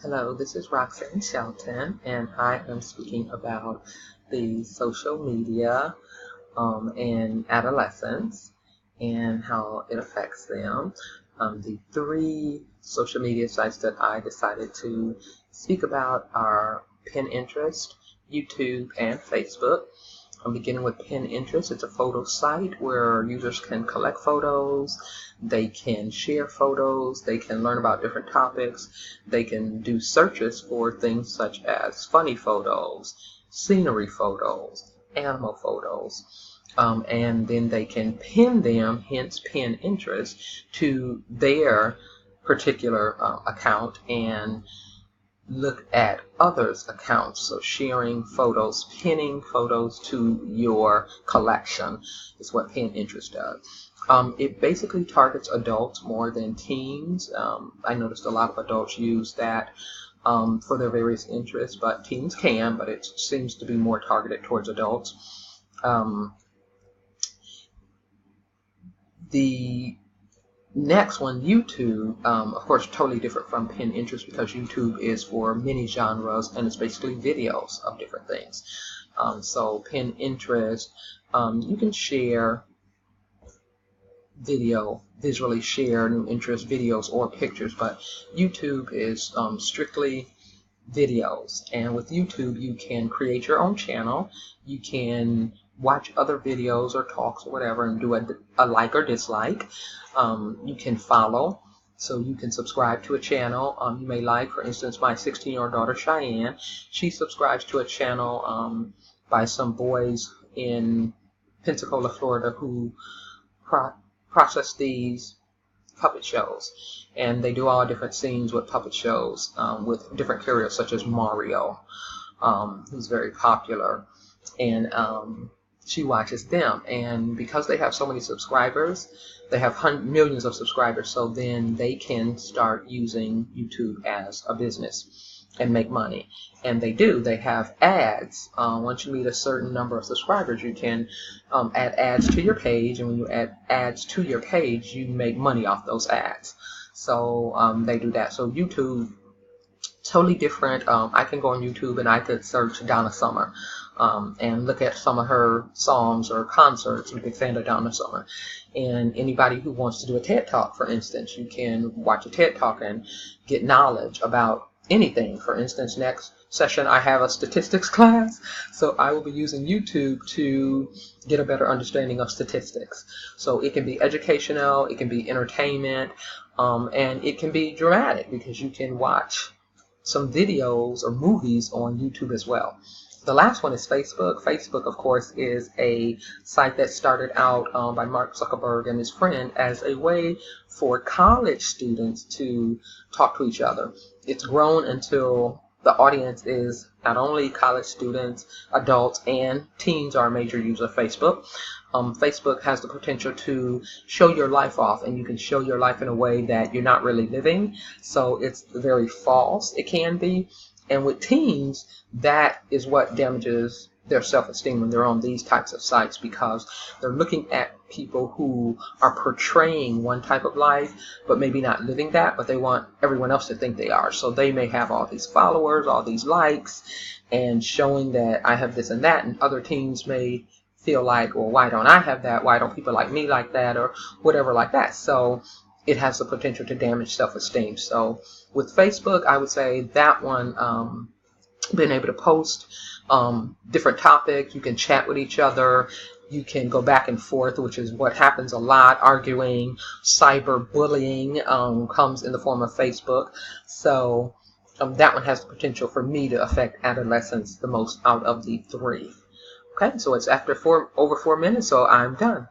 Hello, this is Roxanne Shelton, and I am speaking about the social media and adolescents and how it affects them. The three social media sites that I decided to speak about are Pinterest, YouTube, and Facebook. I'm beginning with Pinterest. It's a photo site where users can collect photos, they can share photos, they can learn about different topics, they can do searches for things such as funny photos, scenery photos, animal photos, and then they can pin them, hence pin interest, to their particular account and look at others' accounts. So sharing photos, pinning photos to your collection is what pin interest does. It basically targets adults more than teens. I noticed a lot of adults use that for their various interests, but teens can, but it seems to be more targeted towards adults. The next one, YouTube, of course, totally different from Pinterest because YouTube is for many genres and it's basically videos of different things. So Pinterest, you can share visually share new interest videos or pictures, but YouTube is strictly videos. And with YouTube, you can create your own channel. You can watch other videos or talks or whatever and do a like or dislike. You can follow, so you can subscribe to a channel. You may like, for instance, my 16-year-old daughter Cheyenne. She subscribes to a channel by some boys in Pensacola, Florida, who process these puppet shows, and they do all different scenes with puppet shows with different characters such as Mario, who's very popular, and she watches them, and because they have so many subscribers, they have millions of subscribers, so then they can start using YouTube as a business and make money. And they do. They have ads. Once you meet a certain number of subscribers, you can add ads to your page, and when you add ads to your page, you make money off those ads. So they do that. So YouTube, totally different. I can go on YouTube and I could search Donna Summer and look at some of her songs or concerts. I'm a big fan of Donna Summer. And anybody who wants to do a TED Talk, for instance, you can watch a TED Talk and get knowledge about anything. For instance, next session I have a statistics class, so I will be using YouTube to get a better understanding of statistics. So it can be educational, it can be entertainment, and it can be dramatic because you can watch some videos or movies on YouTube as well. The last one is Facebook. Facebook, of course, is a site that started out by Mark Zuckerberg and his friend as a way for college students to talk to each other. It's grown until the audience is not only college students, adults, and teens are a major user of Facebook. Facebook has the potential to show your life off, and you can show your life in a way that you're not really living. So it's very false. It can be. And with teens, that is what damages their self-esteem when they're on these types of sites, because they're looking at people who are portraying one type of life but maybe not living that, but they want everyone else to think they are. So they may have all these followers, all these likes, and showing that I have this and that, and other teens may feel like, well, why don't I have that? Why don't people like me like that? Or whatever like that. So it has the potential to damage self-esteem. So with Facebook, I would say that one, being able to post different topics, you can chat with each other, you can go back and forth, which is what happens a lot. Arguing, cyberbullying comes in the form of Facebook. So that one has the potential for me to affect adolescents the most out of the three. Okay, so it's after over 4 minutes, so I'm done.